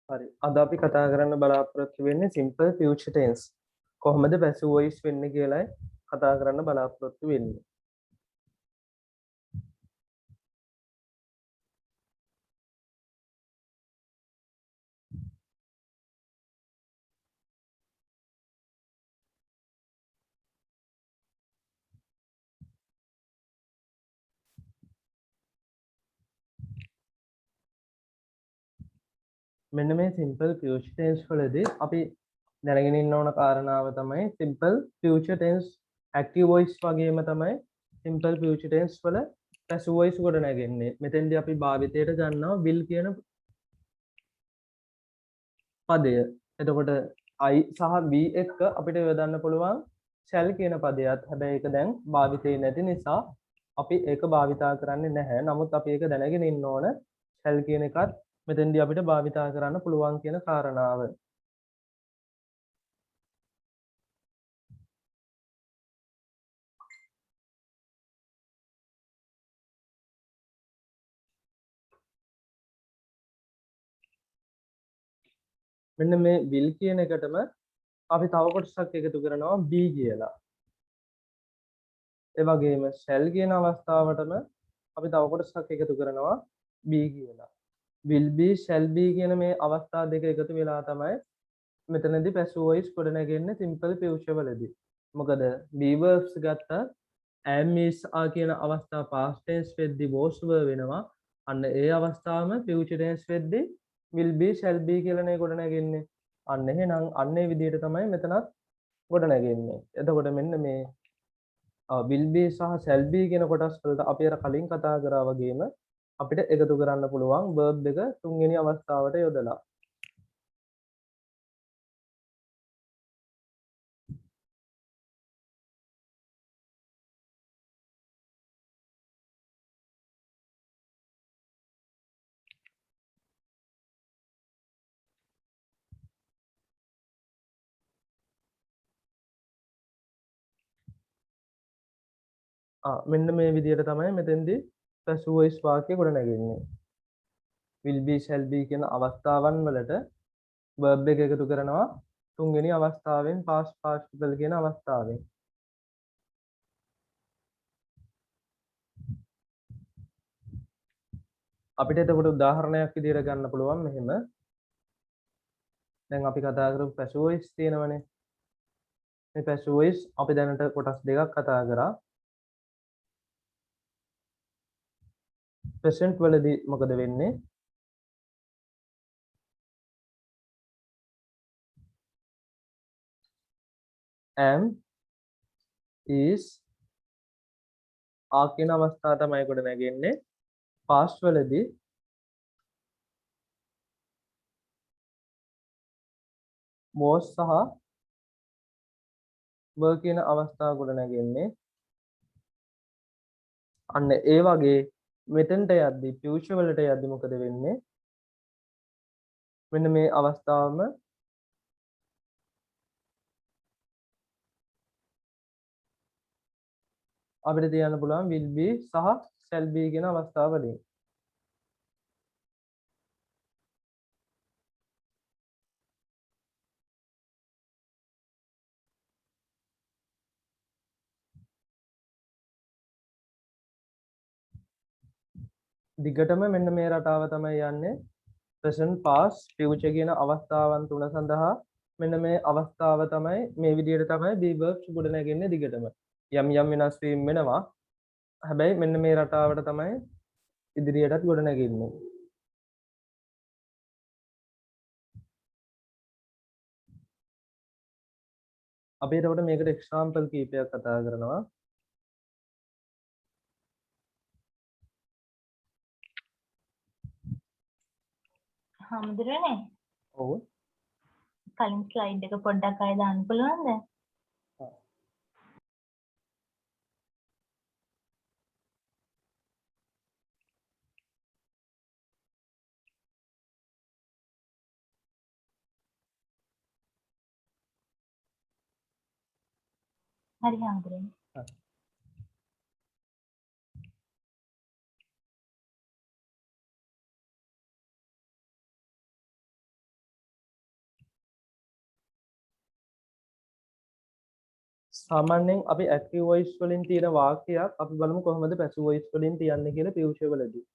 හරි. අද අපි කතා කරන්න බලාපොරොත්තු වෙන්නේ simple future tense. කොහොමද passive voice වෙන්නේ කියලායි කතා කරන්න බලාපොරොත්තු වෙන්නේ. මෙන්න මේ simple future tense වලදී අපි දැනගෙන ඉන්න ඕන කාරණාව තමයි simple future tense active voice වගේම තමයි simple future tense වල passive voice ගොඩ නැගෙන්නේ. මෙතෙන්දී අපි භාවිතයට ගන්නවා will කියන පදය. එතකොට I සහ be එක්ක අපිට යොදන්න පුළුවන් shall කියන පදයක්. හැබැයි ඒක දැන් භාවිතේ නැති නිසා අපි ඒක භාවිතා කරන්නේ නැහැ. නමුත් අපි ඒක දැනගෙන ඉන්න ඕන shall කියන එකත් මෙතෙන්දී අපිට භාවිතා කරන්න පුළුවන් කියන කාරණාව. මෙන්න මේ will කියන එකටම අපි තව කොටසක් එකතු කරනවා be කියලා. ඒ වගේම shall කියන අවස්ථාවටම අපි තව කොටසක් එකතු කරනවා be කියලා. will be shall be කියන මේ අවස්ථා දෙක එකතු වෙලා තමයි මෙතනදී passive voice ගොඩ නැගෙන්නේ simple future වලදී. මොකද be verbs ගත්ත am is are කියන අවස්ථාව past tense වෙද්දී was verb වෙනවා. අන්න ඒ අවස්ථාවම future tense වෙද්දී will be shall be කියලා නේ ගොඩ නැගෙන්නේ. අන්න එහෙනම් අන්න ඒ විදිහට තමයි මෙතනත් ගොඩ නැගෙන්නේ. එතකොට මෙන්න මේ will be සහ shall be කියන කොටස් වලට අපි අර කලින් කතා කරා වගේම අපිට එකතු කරන්න පුළුවන් verb දෙක තුන්වෙනි අවස්ථාවට යොදලා. මෙන්න මේ විදිහට තමයි මෙතෙන්දී passive voice වාක්‍ය ගොඩ නැගෙන්නේ. will be shall be කියන අවස්ථාවන් වලට verb එක එකතු කරනවා තුන්වෙනි අවස්ථාවෙන් past participle කියන අවස්ථාවෙන්. අපිට එතකොට උදාහරණයක් විදිහට ගන්න පුළුවන් මෙහෙම. දැන් අපි කතා කරපු passive voice තියෙනවනේ. මේ passive voice අපි දැනට කොටස් දෙකක් කතා කරා. present වලදී මොකද වෙන්නේ? am is are කියන අවස්ථාව තමයි ගොඩ නැගෙන්නේ. past වලදී was සහ were කියන අවස්ථාව ගොඩ නැගෙන්නේ. අන්න ඒ වගේ මෙතෙන්ට යද්දි future වලට යද්දි මොකද වෙන්නේ? මෙන්න මේ අවස්ථාවම අපිට තියන්න පුළුවන් will be සහ shall be කියන අවස්ථාව වලින්. දිගටම මෙන්න මේ රටාව තමයි යන්නේ present past future කියන අවස්ථාවන් තුන සඳහා මෙන්න මේ අවස්ථාව තමයි මේ විදිහට තමයි be verbs ගොඩ නැගෙන්නේ දිගටම. යම් යම් වෙනස් වීම් වෙනවා. හැබැයි මෙන්න මේ රටාවට තමයි ඉදිරියටත් ගොඩ නැගෙන්නේ. අපි එතකොට මේකට එක්සාම්පල් කීපයක් කතා කරනවා. හාමුදුරනේ ඔව්. කලින් ස්ලයිඩ් එක පොඩ්ඩක් ආයෙ දාන්න පුළුවන්ද? හරි හාමුදුරනේ. සාමාන්‍යයෙන් අපි ඇක්ටිව් වොයිස් වලින් තියෙන වාක්‍යයක් අපි බලමු කොහොමද පැසිව් වොයිස් වලින් තියන්නේ කියලා future වලදී.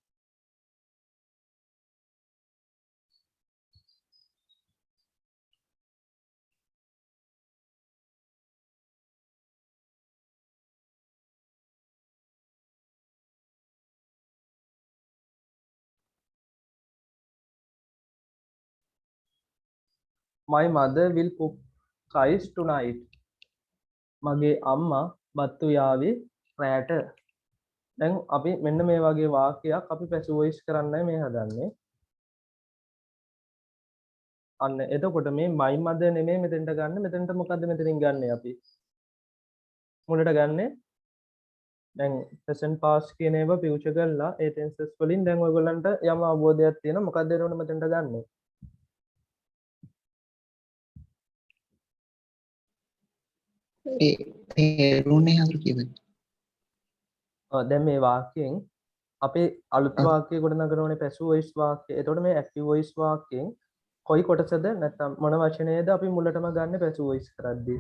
My mother will cook rice tonight. මගේ අම්මා බත්තු යාවි රැට. දැන් අපි මෙන්න මේ වගේ වාක්‍යයක් අපි පැසිව් වොයිස් කරන්නයි මේ හදන්නේ. අන්න එතකොට මේ my mother නෙමෙයි මෙතෙන්ට ගන්න. මෙතෙන්ට මොකද්ද මෙතනින් ගන්නෙ අපි? මුලට ගන්නෙ දැන් present past කියන ඒවා future කරලා ඒ tenses වලින් දැන් ඔයගොල්ලන්ට යම් අවබෝධයක් තියෙනවා මොකක්ද එනවනේ මෙතෙන්ට ගන්නෙ. තේරුණේ හඳුර කියද? දැන් මේ වාක්‍යයෙන් අපේ අලුත් වාක්‍ය ගොඩනගනවනේ පැසිව් වොයිස් වාක්‍ය. එතකොට මේ ඇක්ටිව් වොයිස් වාක්‍යයෙන් කොයි කොටසද නැත්නම් මොන වචනයද අපි මුලටම ගන්න පැසිව් වොයිස් කරද්දී?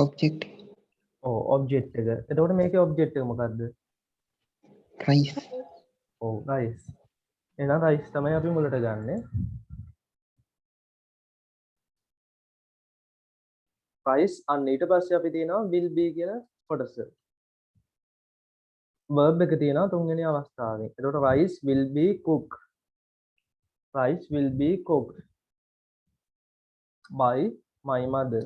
ඔබ්ජෙක්ට් ඔව් ඔබ්ජෙක්ට් එක. එතකොට මේකේ ඔබ්ජෙක්ට් එක මොකද්ද? රයිස්. ඔව් රයිස්. එහෙනම් රයිස් තමයි අපි මුලට ගන්නෙ. රයිස් අන්න ඊට පස්සේ අපි තියෙනවා will be කියන කොටස. verb එක තියෙනවා තුන්වෙනි අවස්ථාවේ. එතකොට rice will be cooked. Rice will be cooked by my mother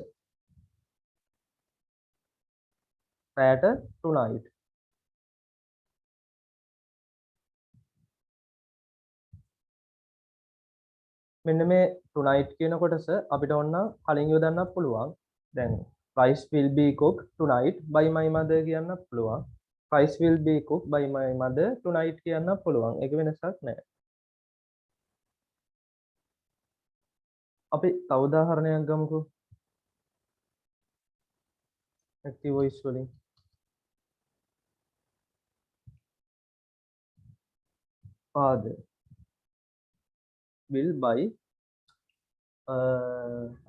at tonight. මෙන්න මේ tonight කියන කොටස අපිට ඕන කලින් යොදන්නත් පුළුවන්. දැන් rice will be cooked tonight by my mother කියන්නත් පුළුවන්. rice will be cooked by my mother tonight කියන්නත් පුළුවන්. ඒක වෙනසක් නැහැ. අපි තව උදාහරණයක් ගමුකෝ. active voice වලින්. father will buy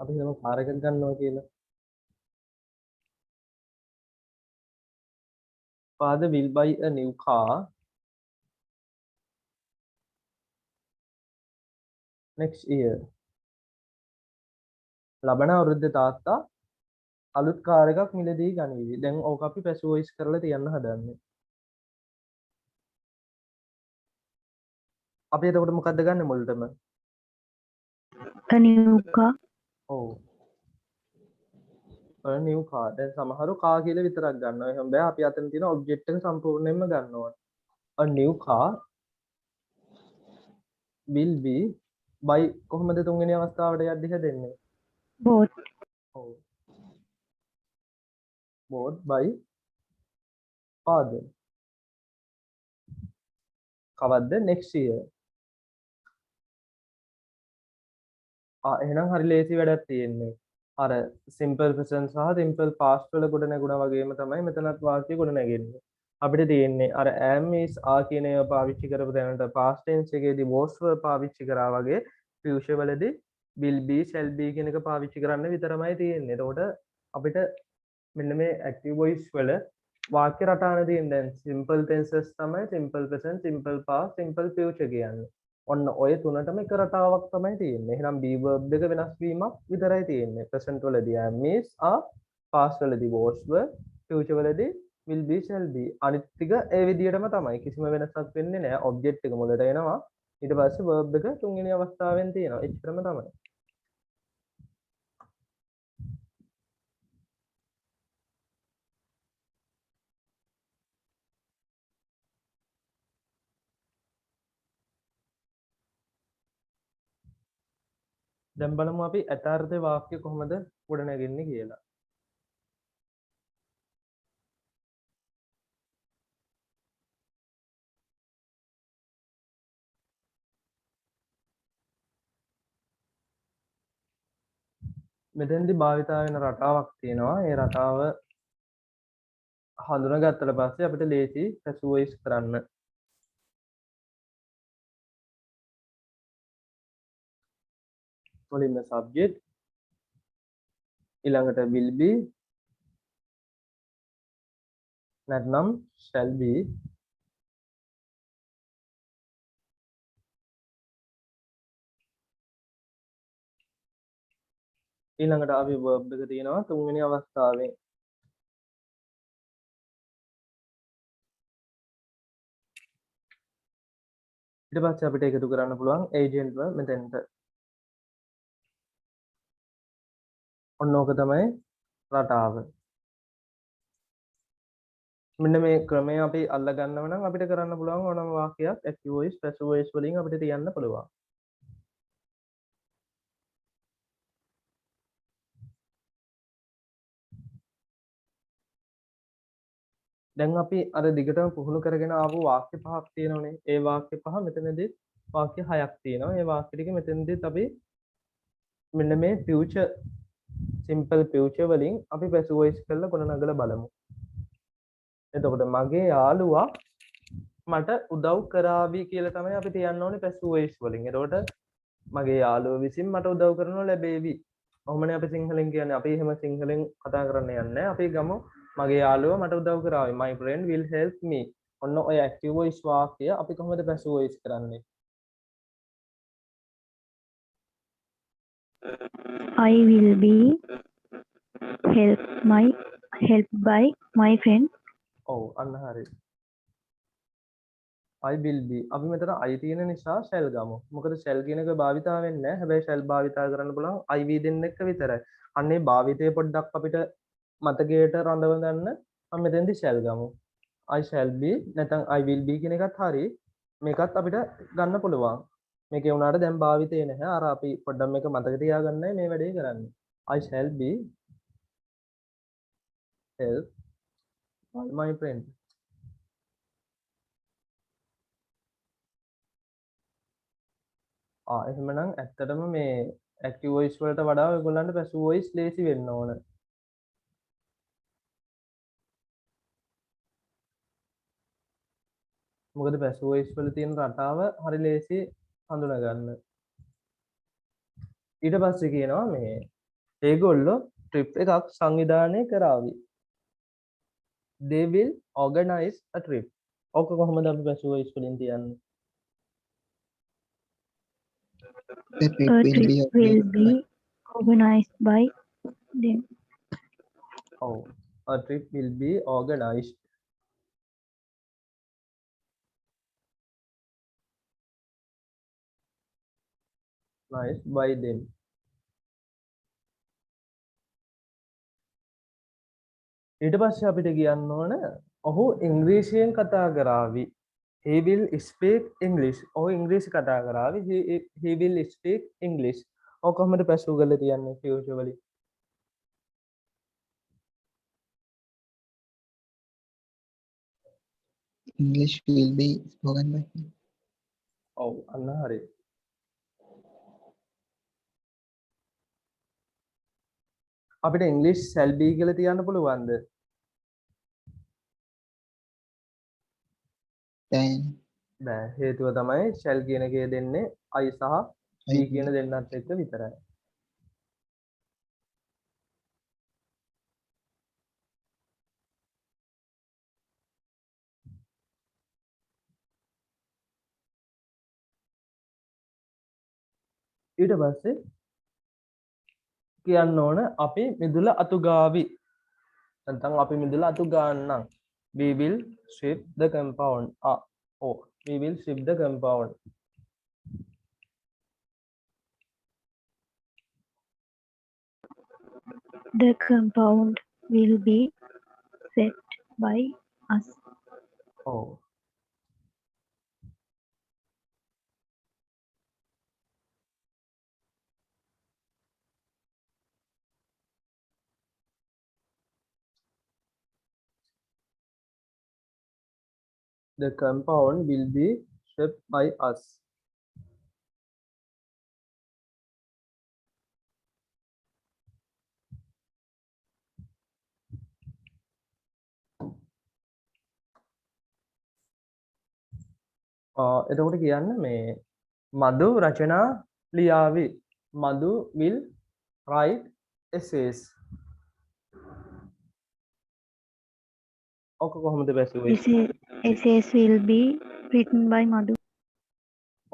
අපි හිතමු කාර් එකක් ගන්නවා කියලා. father will buy a new car next year. ලබන අවුරුද්දේ තාත්තා අලුත් කාර් එකක් මිලදී ගනීවි. දැන් ඕක අපි පැසිව් වොයිස් කරලා තියන්න හදන්නේ. අපි එතකොට මොකද්ද ගන්න මුලටම? a new car. ඔව්. a new car. දැන් සමහරු කා කියලා විතරක් ගන්නවා. එහෙනම් බෑ අපි අතන තියෙන ඔබ්ජෙක්ට් එක සම්පූර්ණයෙන්ම ගන්න ඕන. a new car will be by කොහොමද තුන්වෙනි අවස්ථාවට යද්දි හැදෙන්නේ? Both. ඔව්. bought by father. කවද්ද? next year. එහෙනම් හරි ලේසි වැඩක් තියෙන්නේ. අර simple present සහ simple past වල ගොඩ නැගුණා වගේම තමයි මෙතනත් වාක්‍ය ගොඩ නැගෙන්නේ. අපිට තියෙන්නේ අර am is are කියන ඒවා පාවිච්චි කරපු දැනට past tense එකේදී was verb පාවිච්චි කරා වගේ future වලදී will be shall be කියන එක පාවිච්චි කරන්න විතරමයි තියෙන්නේ. එතකොට අපිට මෙන්න මේ active voice වල වාක්‍ය රටාන තියෙන දැන් simple tenses තමයි simple present, simple past, simple future කියන්නේ. ඔන්න ඔය තුනටම එක රටාවක් තමයි තියෙන්නේ. එහෙනම් be verb එක වෙනස් වීමක් විතරයි තියෙන්නේ. present වලදී am is are, past වලදී was were, future වලදී will be shall be. අනිත් ටික ඒ විදිහටම තමයි. කිසිම වෙනසක් වෙන්නේ නැහැ. object එක මුලට එනවා. ඊට පස්සේ verb එක තුන්වෙනි අවස්ථාවෙන් තියෙනවා. එච්චරම තමයි. දැන් බලමු අපි යථාර්ථ වාක්‍ය කොහොමද ගොඩනගන්නේ කියලා. මෙතෙන්දී භාවිතා වෙන රටාවක් තියෙනවා. ඒ රටාව හඳුනාගත්තට පස්සේ අපිට ලේසි පැසිව් වොයිස් කරන්න. මුලින්ම subject ඊළඟට will be නැත්නම් shall be ඊළඟට අපි verb එක තියෙනවා තුන්වෙනි අවස්ථාවේ ඊට පස්සේ අපිට එකතු කරන්න පුළුවන් agent ව මෙතෙන්ට ඔන්න ඕක තමයි රටාව මෙන්න මේ ක්‍රමය අපි අල්ල ගන්නව නම් අපිට කරන්න පුළුවන් ඕනම වාක්‍යයක් active voice passive voice වලින් අපිට තියන්න පුළුවන් දැන් අපි අර දිගටම පුහුණු කරගෙන ආපු වාක්‍ය පහක් තියෙනවනේ. ඒ වාක්‍ය පහ මෙතනදී වාක්‍ය හයක් තියෙනවා. ඒ වාක්‍ය ටික මෙතනදීත් අපි මෙන්න මේ future simple future වලින් අපි passive voice කරලා ගොඩනගලා බලමු. එතකොට මගේ යාළුවා මට උදව් කරાવી කියලා තමයි අපි තියන්න ඕනේ passive voice වලින්. එතකොට මගේ යාළුවා විසින් මට උදව් කරනු ලැබේවි. ඔහොමනේ අපි සිංහලෙන් කියන්නේ. අපි එහෙම සිංහලෙන් කතා කරන්න යන්නේ නැහැ. අපි ගමු මගේ යාළුවා මට උදව් කරાવી. My friend will help me. ඔන්න ඔය active voice වාක්‍ය අපි කොහොමද passive voice කරන්නේ? I will be helped by my friend. ඔව් අන්න හරි. I will be අපි මෙතන I තියෙන නිසා shall ගමු. මොකද shall කියන එක භාවිතා වෙන්නේ නැහැ. හැබැයි shall භාවිතා කරන්න පුළුවන් I we දෙන්න එක විතරයි. අන්නේ භාවිතය පොඩ්ඩක් අපිට මතකයට රඳව ගන්න මම මෙතෙන්දි shall ගමු. I shall be නැත්නම් I will be කියන එකත් හරි. මේකත් අපිට ගන්න පුළුවන්. මේකේ වුණාට දැන් භාවිතේ නැහැ. අර අපි පොඩ්ඩක් මේක මතක තියාගන්නයි මේ වැඩේ කරන්නේ. I shall be helped by my friend. එහෙමනම් ඇත්තටම මේ active voice වලට වඩා ඔයගොල්ලන්ට passive voice ලේසි වෙන්න ඕන. මොකද passive voice වල තියෙන රටාව හරි ලේසි හඳුනා ගන්න. ඊට පස්සේ කියනවා මේ ඒගොල්ලෝ trip එකක් සංවිධානය කරાવી. They will organize a trip. ඔක කොහොමද අපි passive voice වලින් තියන්නේ? The trip A will be trip will be organized by them. Oh, a trip will be organized. Nice by them. ඊට පස්සේ අපිට කියන්න ඕන ඔහු ඉංග්‍රීසියෙන් කතා කරાવી. He will speak English. ඔහු ඉංග්‍රීසි කතා කරાવી. He will speak English. ඔක කොහොමද passive කරලා තියන්නේ future වලින්? English will be spoken by him. ඔව් අන්න හරි. අපිට English shall be කියලා තියන්න පුළුවන්ද? Then බෑ. හේතුව තමයි shall කියන එකේ දෙන්නේ I සහ be කියන දෙන්නත් එක්ක විතරයි. ඊට පස්සේ කියන්න ඕන අපි මිදුල අතු ගාවි. නැත්නම් අපි මිදුල අතු ගන්නම්. We will sweep the compound. We will sweep the compound. The compound will be swept by us. Oh. The compound will be swept by us. එතකොට කියන්න මේ මදු රචනා ලියාවි. මදු will write essays. ඕක කොහොමද පැසුවේ? essays will be written by Madhu.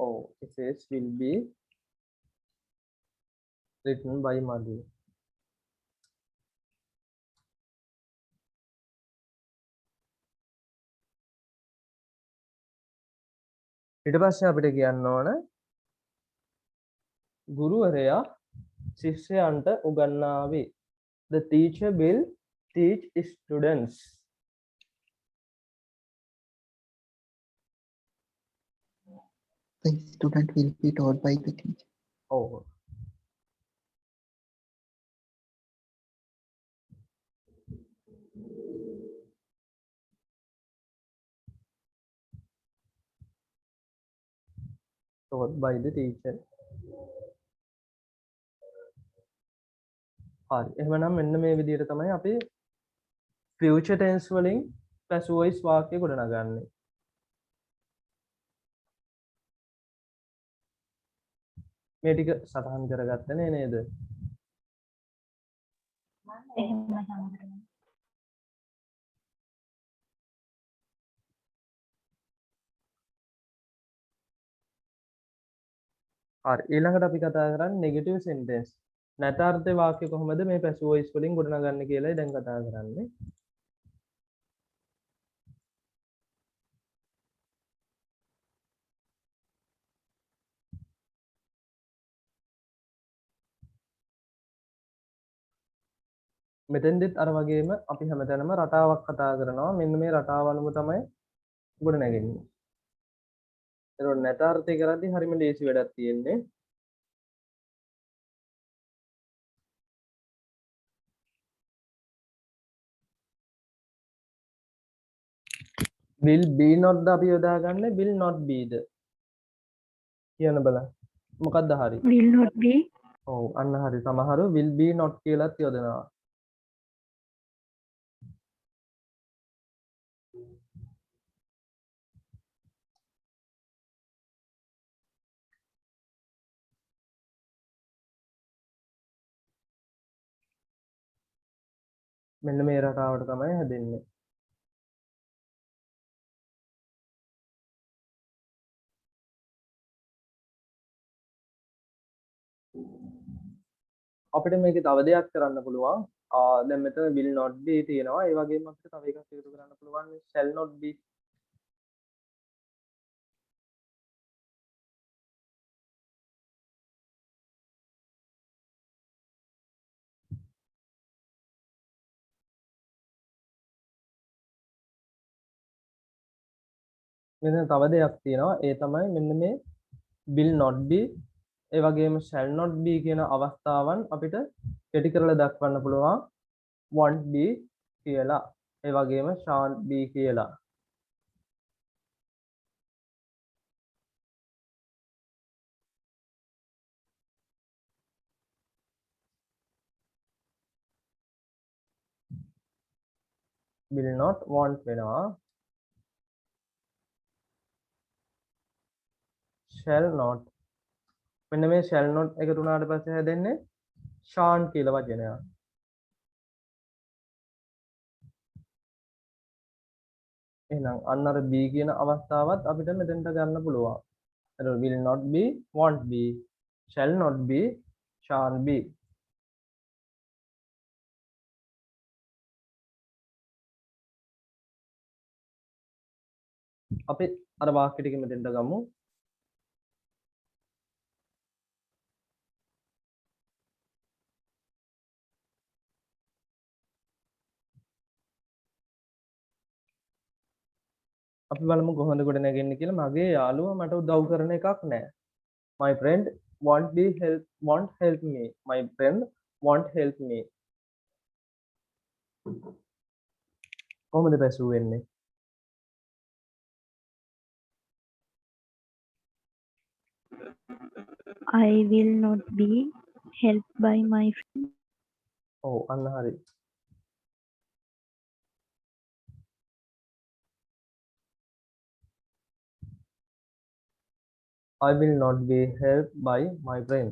ඔව් essays will be written by Madhu. ඊට පස්සේ අපිට කියන්න ඕන ගුරුවරයා ශිෂ්‍යයන්ට උගන්වාවි. The teacher will teach students. The student will be taught by the teacher. ඔව්. Taught by the teacher. හරි. එහෙනම් මෙන්න මේ විදිහට තමයි අපි future tense වලින් passive voice වාක්‍ය ගොඩනගන්නේ. මේ ටික සටහන් කරගත්තනේ නේද? එහෙම සමහරවිට. හරි. ඊළඟට අපි කතා කරන්නේ negative sentence. නැතාර්ථ වාක්‍ය කොහොමද මේ passive voice වලින් ගොඩනගන්නේ කියලායි දැන් කතා කරන්නේ. මෙතෙන්දෙත් අර වගේම අපි හැමතැනම රටාවක් කතා කරනවා. මෙන්න මේ රටාව අනුව තමයි ගොඩනගන්නේ. ඒක නැතාර්ථය කරද්දී හරිම ලේසි වැඩක් තියෙන්නේ. will be not ද අපි යොදාගන්නේ will not be ද කියන බලන්න. මොකක්ද හරි? Will not be. ඔව් අන්න හරි. සමහරු will be not කියලාත් යොදනවා. මෙන්න මේ රටාවට තමයි හැදෙන්නේ. අපිට මේකේ තව දෙයක් කරන්න පුළුවන්. දැන් මෙතන will not be තියෙනවා. ඒ වගේම අපිට තව එකක් එකතු කරන්න පුළුවන් shall not be. මෙතන තව දෙයක් තියෙනවා. ඒ තමයි මෙන්න මේ will not be ඒ වගේම shall not be කියන අවස්ථාවන් අපිට කෙටි කරලා දක්වන්න පුළුවන් won't be කියලා. ඒ වගේම shan't be කියලා. will not won't වෙනවා. shall not මෙන්න මේ shall not එකතු වුණාට පස්සේ හැදෙන්නේ shan't කියලා වචනයක්. එහෙනම් අන්න අර be කියන අවස්ථාවත් අපිට මෙතෙන්ට ගන්න පුළුවන්. එතකොට will not be, won't be, shall not be, shan't be. අපි අර වාක්‍ය ටික මෙතෙන්ට ගමු. අපි බලමු කොහොමද ගොඩ නැගෙන්නේ කියලා. මගේ යාළුවා මට උදව් කරන එකක් නැහැ. My friend won't help me. My friend won't help me. කොහොමද පැසු වෙන්නේ? I will not be helped by my friend. ඔව් අන්න හරි. I will not be helped by my friend.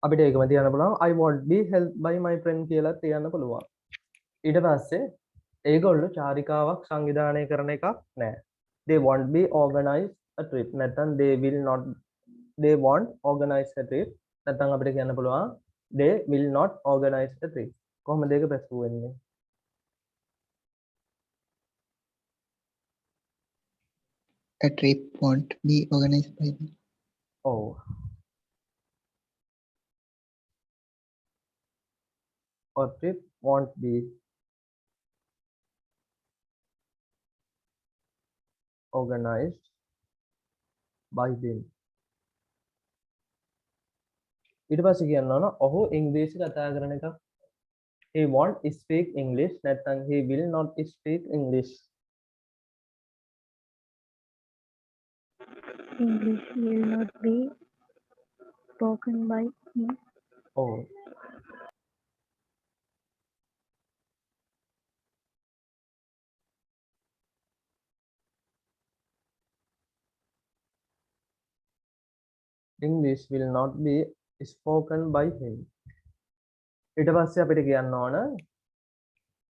අපිට ඒකම තියන්න පුළුවන් I won't be helped by my friend කියලා තියන්න පුළුවන්. ඊට පස්සේ ඒගොල්ලෝ චාරිකාවක් සංවිධානය කරන එකක් නෑ. They won't be organize a trip. නැත්නම් they won't organize a trip. නැත්නම් අපිට කියන්න පුළුවන් they will not organize a trip. කොහොමද ඒක පැසු වෙන්නේ? A trip won't be organized by them. ඔව්. A trip won't be organized by them. ඊට පස්සේ කියන්න ඕන ඔහු ඉංග්‍රීසි කතා කරන එක. He won't speak English. නැත්නම් he will not speak English. English will not be spoken by him. ඔව්. English will not be spoken by him. ඊට පස්සේ අපිට කියන්න ඕන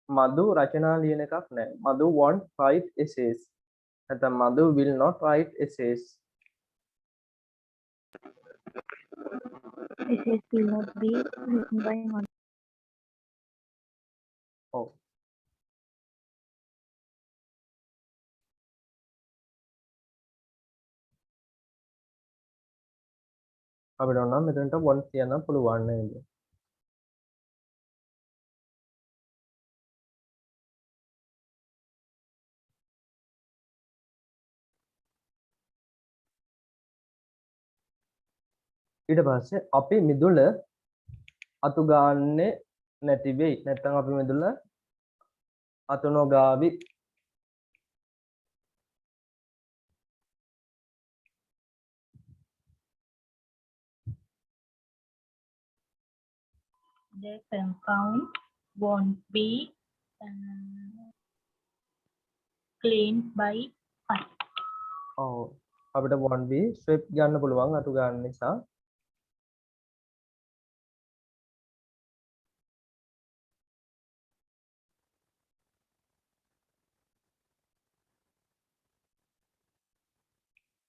මදු රචනා ලියන එකක් නෑ. මදු won't write essays. නැත්නම් මදු will not write essays. Essays will not be written by one. ඔව්. අපිට ඕන නම් මෙතනට won't කියන්න පුළුවන් නේද? ඊට පස්සේ අපි මිදුල අතු ගාන්නේ නැති වෙයි. නැත්නම් අපි මිදුල අතු නොගාවි. The compound won't be cleaned by us. ඔව්. අපිට won't be swept ගන්න පුළුවන් අතු ගන්න නිසා.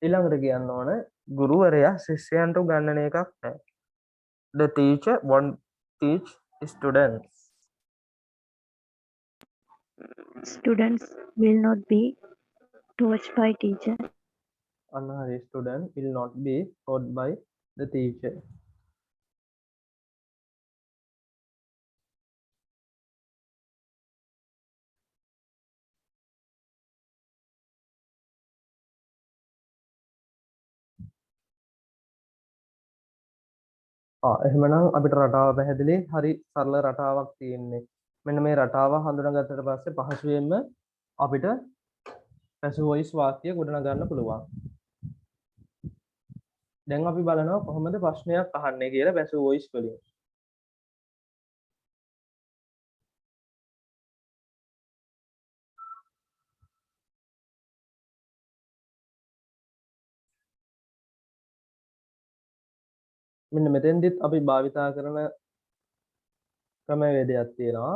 ඊළඟට කියන්න ඕන ගුරුවරයා ශිෂ්‍යයන්ට උගන්වන එකක් නැහැ. The teacher won't teach students. Students will not be taught by teacher. Another student will not be taught by the teacher. එහෙමනම් අපිට රටාව පැහැදිලි. හරි සරල රටාවක් තියෙන්නේ. මෙන්න මේ රටාව හඳුනාගත්තට පස්සේ පහසුවෙන්ම අපිට passive voice වාක්‍ය ගොඩනගන්න පුළුවන්. දැන් අපි බලනවා කොහොමද ප්‍රශ්නයක් අහන්නේ කියලා passive voice වලින්. මෙන්න මෙතෙන්දිත් අපි භාවිතා කරන ක්‍රමවේදයක් තියෙනවා.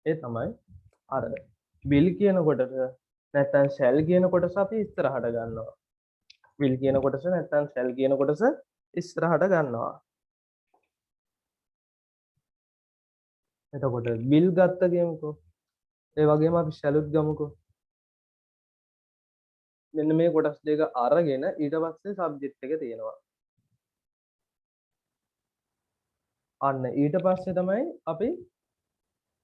ඒ තමයි අර will කියන කොටස නැත්නම් shall කියන කොටස අපි ඉස්සරහට ගන්නවා. will කියන කොටස නැත්නම් shall කියන කොටස ඉස්සරහට ගන්නවා. එතකොට will ගත්ත ගමුකෝ. ඒ වගේම අපි shall උත් ගමුකෝ. මෙන්න මේ කොටස් දෙක අරගෙන ඊට පස්සේ subject එක තියෙනවා. අන්න ඊට පස්සේ තමයි අපි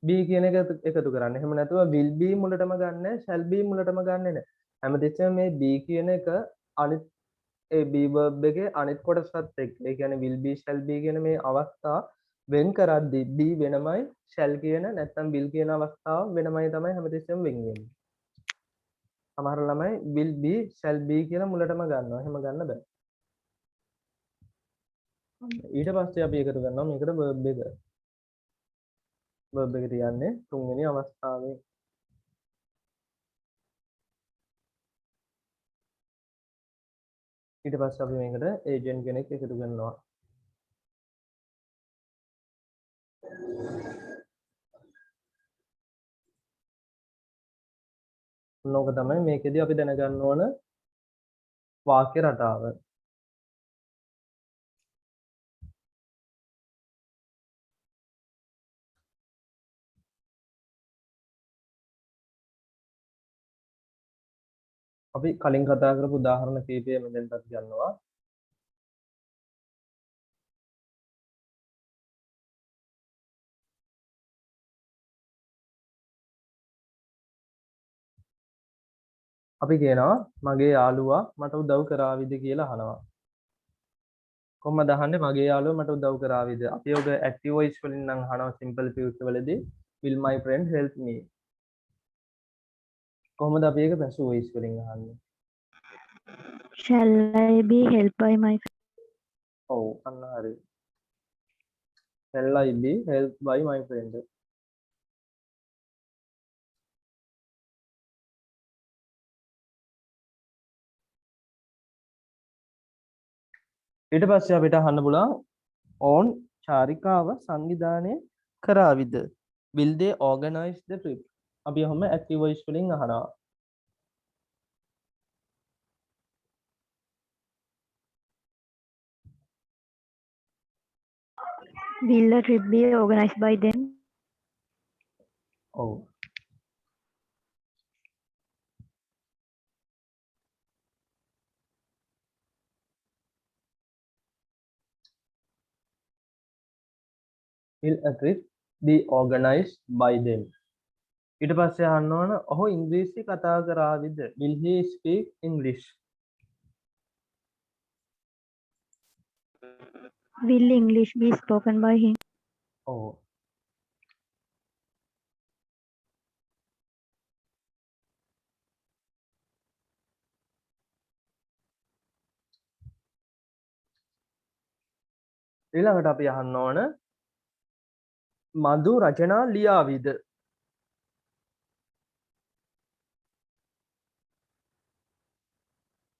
be කියන එක එකතු කරන්නේ. එහෙම නැතුව will be මුලටම ගන්න shall be මුලටම ගන්නෙ නැහැ. හැමතිස්සෙම මේ be කියන එක අනිත් ඒ be verb එකේ අනිත් කොටසත් එක්ක. ඒ කියන්නේ will be shall be කියන මේ අවස්ථා වෙන් කරද්දී be වෙනමයි shall කියන නැත්නම් will කියන අවස්ථාව වෙනමයි තමයි හැමතිස්සෙම වෙන් වෙන්නේ. සමහර ළමයි will be shall be කියලා මුලටම ගන්නවා. එහෙම ගන්න බෑ. ඊට පස්සේ අපි එකතු කරනවා මේකට verb එක. verb එකට යන්නේ තුන්වෙනි අවස්ථාවේ. ඊට පස්සේ අපි මේකට agent කෙනෙක් එකතු කරනවා. ඕක තමයි මේකෙදී අපි දැනගන්න ඕන වාක්‍ය රටාව. අපි කලින් කතා කරපු උදාහරණ කීපය මෙතෙන්ටත් ගන්නවා. අපි කියනවා මගේ යාළුවා මට උදව් කරාවිද කියලා අහනවා. කොහොමද අහන්නේ මගේ යාළුවා මට උදව් කරාවිද? අපි ඔක active voice වලින් නම් අහනවා simple future වලදී will my friend help me. කොහොමද අපි ඒක passive voice වලින් අහන්නේ? Shall I be helped by my friend? ඔව් අන්න හරි. Shall I be helped by my friend? ඊට පස්සේ අපිට අහන්න පුළුවන් ඕන් චාරිකාව සංවිධානය කරාවිද? Will they organize the trip? අපි ඔහොම active voice වලින් අහනවා. Will the trip be organized by them? ඔව්. Will a trip be organized by them? ඊට පස්සේ අහන්න ඕන ඔහු ඉංග්‍රීසි කතා කරාවිද? Will he speak English? Will English be spoken by him? ඔව්. ඊළඟට අපි අහන්න ඕන මధు රචනා ලියාවිද?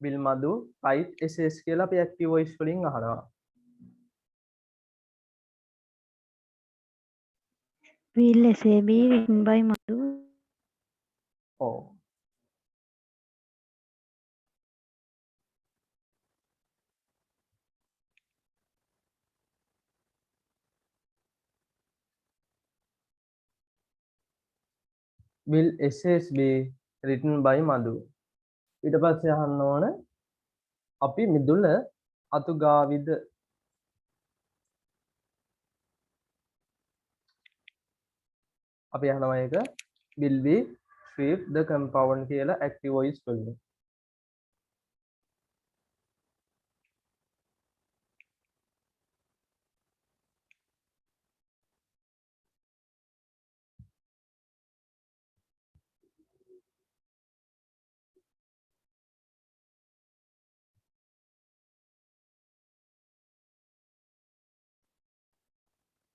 Will Madhu write essays කියලා අපි active voice වලින් අහනවා. Will essay be written by Madhu? ඔව්. Will essays be written by Madhu? ඊට පස්සේ අහන්න ඕන අපි මිදුල අතු ගාවිද? අපි අහනවා ඒක will we sweep the compound කියලා active voice වලින්.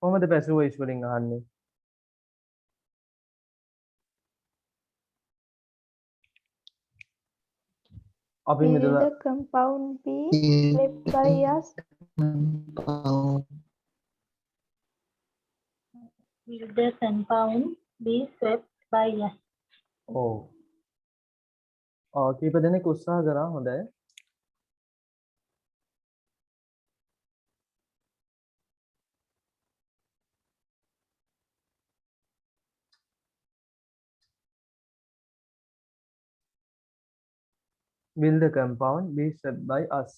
කොහොමද passive voice වලින් අහන්නේ? අපි Will මිදුල the compound be Will left by us? compound Will the compound be swept by us? ඔව්. කීප දෙනෙක් උත්සාහ කරා හොඳයි. Will the compound be swept by us?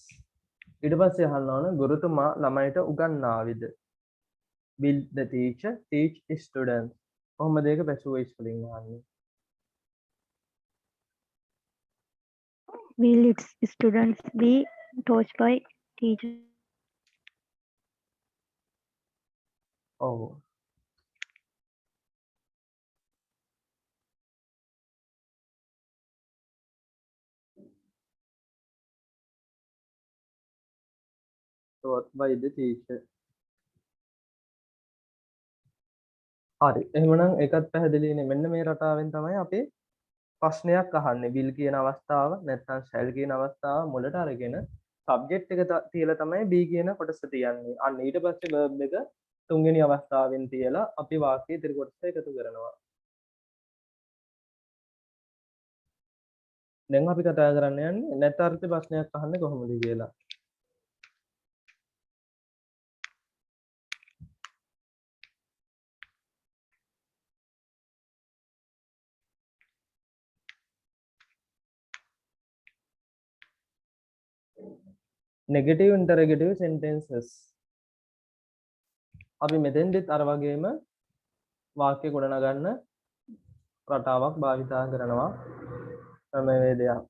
ඊට පස්සේ අහන්න ඕන ගුරුතුමා ළමයිට උගන්වාවිද? Will the teacher teach students? කොහොමද ඒක passive voice වලින් අහන්නේ? Will its students be taught by teacher? ඔව්. Taught by the teacher. හරි. එහෙමනම් ඒකත් පැහැදිලිනේ. මෙන්න මේ රටාවෙන් තමයි අපි ප්‍රශ්නයක් අහන්නේ. will කියන අවස්ථාව නැත්නම් shall කියන අවස්ථාව මුලට අරගෙන subject එක තියලා තමයි be කියන කොටස තියන්නේ. අන්න ඊට පස්සේ verb එක තුන්වෙනි අවස්ථාවෙන් තියලා අපි වාක්‍ය ඉදිරි කොටස එකතු කරනවා. දැන් අපි කතා කරන්න යන්නේ නැත් අර්ථ ප්‍රශ්නයක් අහන්නේ කොහොමද කියලා. negative interrogative sentences. අපි මෙතෙන්දිත් අර වගේම වාක්‍ය ගොඩනගන්න රටාවක් භාවිතා කරනවා ක්‍රමවේදයක්.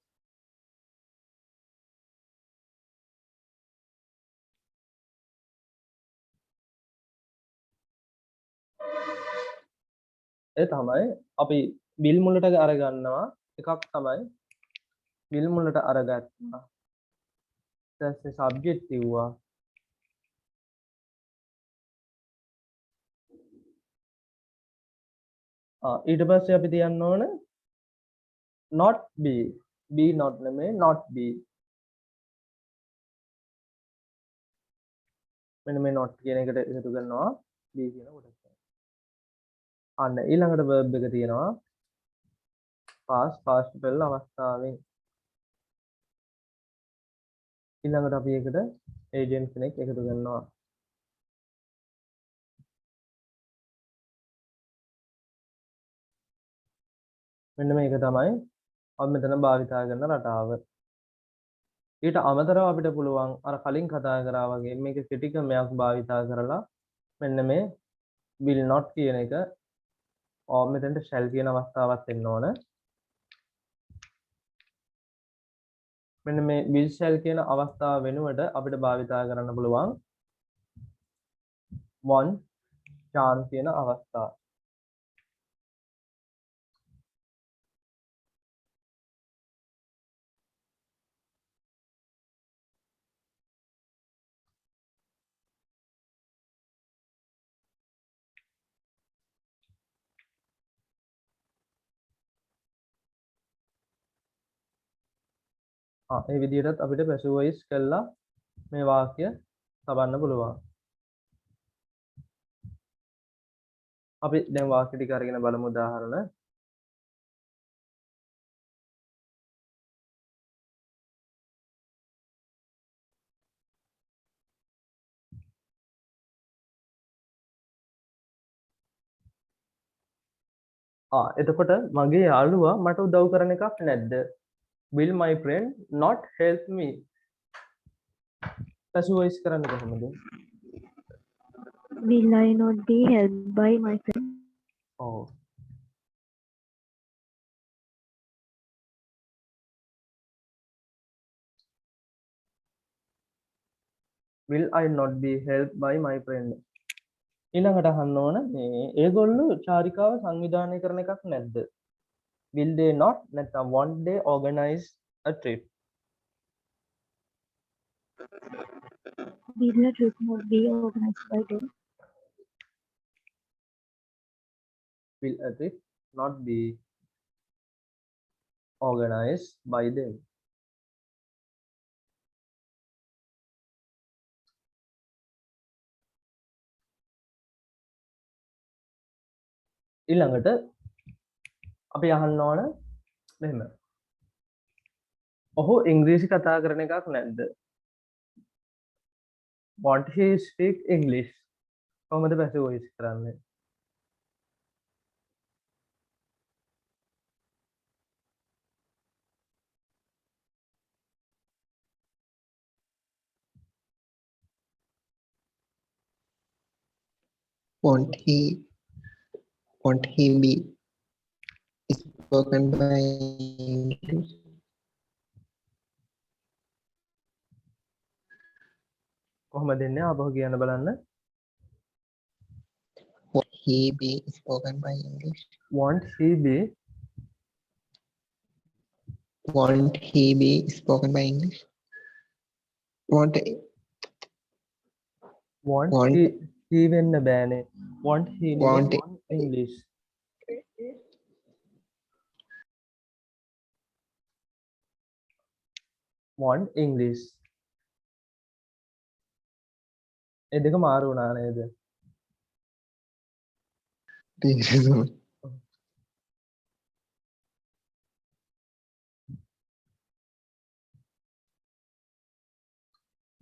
ඒ තමයි අපි will මුලට අරගන්නවා එකක් තමයි will මුලට අරගත්තා. ඊට පස්සේ subject කිව්වා. ඊට පස්සේ අපි තියන්න ඕන not be not නෙමෙයි not be. මෙන්න මේ not කියන එකට එකතු කරනවා be කියන කොටස. අන්න ඊළඟට verb එක තියෙනවා past participle අවස්ථාවෙන්. ඊළඟට අපි ඒකට agent කෙනෙක් එකතු කරනවා. මෙන්න මේක තමයි අපි මෙතන භාවිතා කරන රටාව. ඊට අමතරව අපිට පුළුවන් අර කලින් කතා කරා වගේ මේක කෙටි ක්‍රමයක් භාවිතා කරලා මෙන්න මේ will not කියන එක මෙතනට shall කියන අවස්ථාවක් එන්න ඕන. මෙන්න මේ will shall කියන අවස්ථාව වෙනුවට අපිට භාවිතා කරන්න පුළුවන් want chance කියන අවස්ථාව. ඒ විදිහටත් අපිට passive voice කරලා මේ වාක්‍ය තබන්න පුළුවන්. අපි දැන් වාක්‍ය ටික අරගෙන බලමු උදාහරණ. එතකොට මගේ යාළුවා මට උදව් කරන එකක් නැද්ද? Will my friend not help me? passive voice කරන්නේ කොහොමද? Will I not be helped by my friend? ඔව්. Will I not be helped by my friend? ඊළඟට අහන්න ඕන මේ ඒගොල්ලෝ චාරිකාව සංවිධානය කරන එකක් නැද්ද? Will they not නැත්නම් won't they organize a trip? Will a trip not be organized by them? Will a trip not be organized by them? ඊළඟට අපි අහන්න ඕන මෙහෙම. ඔහු ඉංග්‍රීසි කතා කරන එකක් නැද්ද? Want he speak English? කොහොමද passive voice කරන්නේ? won't he be spoken by English? කොහොමද දෙන්නේ ආපහු කියන්න බලන්න. Won't he be spoken by English? Want he be Won't he be spoken by English? want Want he he වෙන්න බෑනේ. Want he නෙමෙයි Want want English. Want English. ඒ දෙක මාරු වුණා නේද? තේරෙනවා.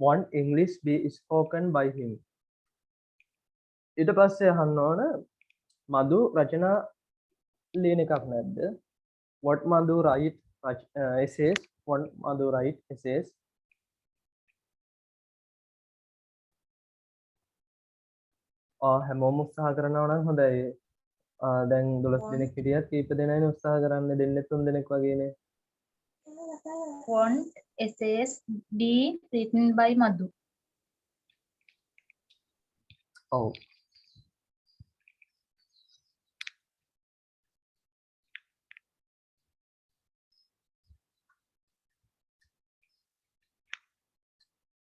Want English be spoken by him. ඊට පස්සේ අහන්න ඕන මදු රචනා ලියන එකක් නැද්ද? What Madhu write essays? What Madhu write essays? හැමෝම උත්සාහ කරනවා නම් හොඳයි. දැන් 12 දෙනෙක් හිටියත් කීප දෙනයිනේ උත්සාහ කරන්න දෙන්නේ 3 දෙනෙක් වගේනේ. Want essays be written by Madhu. ඔව්.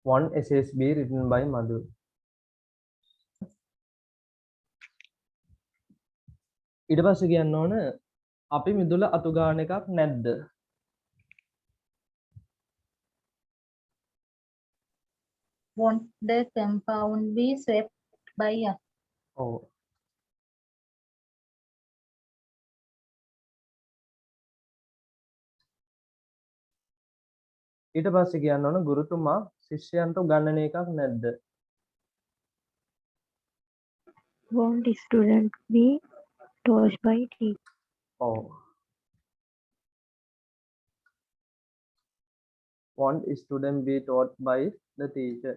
Want essays be written by Madhu. ඊට පස්සේ කියන්න ඕන අපි මිදුල අතු ගන්න එකක් නැද්ද? Want the compound be swept by us. ඔව්. ඊට පස්සේ කියන්න ඕන ගුරුතුමා ශිෂ්‍යයන්ට උගන්වන එකක් නැද්ද? Won't student be taught by teacher? ඔව්. Want student be taught by the teacher.